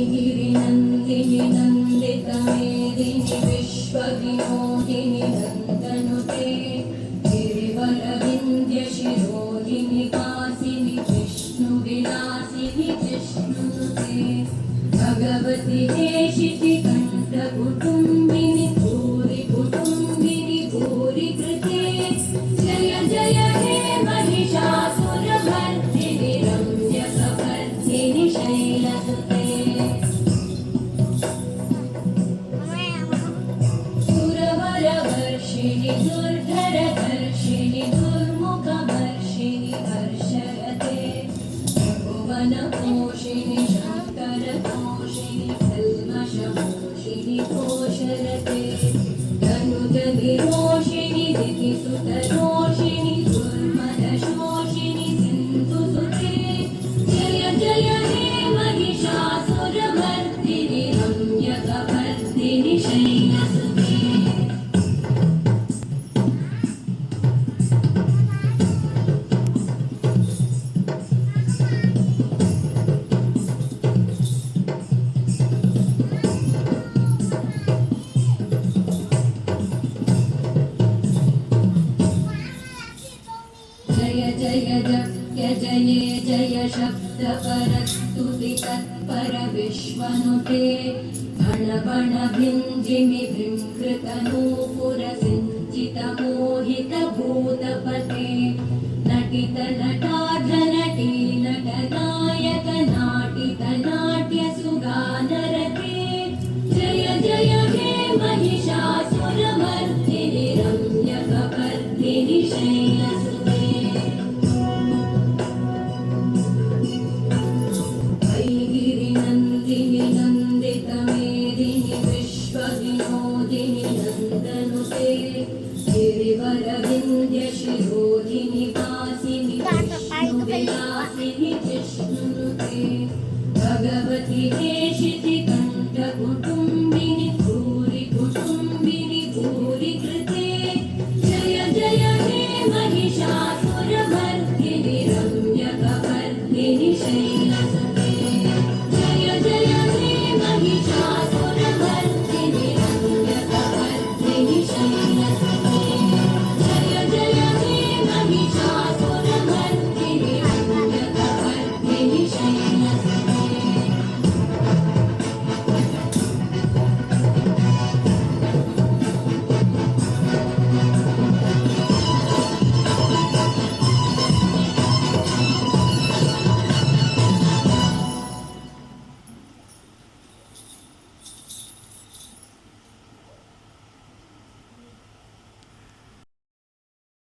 ऐगिरिनन्दिनि नन्दितमेदिनि विश्वविनोदिनि नन्दनुते गिरिवरविन्द्यशिरोदिनि वासिनि विष्णुविलासिनि जिष्णुनुते भगवति हेशिति कण्ठकुटुम्बिनि भूरि कुटुम्बिनि भूरि कृते जय जय हे महिषासुरभर्दिनि रम्यकपर्दिनि शैलसुते सुरवरवर्षिणि दुर्धरधर्षिणि दुर्मुखवर्षिणि हर्षरते भुवनपोषिणि शङ्करतोषिणि कल्मषमोषिणि घोषरते तनुजनिरोषिणि दितिसुतरोषिणि दुर्मदशोषिणि सिन्धुसुते जय जय हे महिषासुरमर्दिनि रम्यकपर्दिनि शैलसुते जय जय जय जये जय शब्दपरस्तुति तत्पर विश्वनुते बण बण भिञ्जिमि बृंहृतनूपुर सिञ्चित मोहित भूतपते नटित नटार्धनटी नटनायक नाटित नाट्य सुगानरते जय जय हे महिषासुरमर्दिनि रम्यकपर्दिनि शैलसुते ऐगिरिनन्दिनि नन्दितमेदिनि विश्वविनोदिनि नन्दनुते गिरिवरविन्द्यशिरोदिनि वासिनि विष्णुविलासिनि जिष्णुनुते भगवति हेशिति कण्ठकुटुम्बिनि भूरि कुटुम्बिनि भूरि कृते जय जय हे महिषासुरमर्दिनि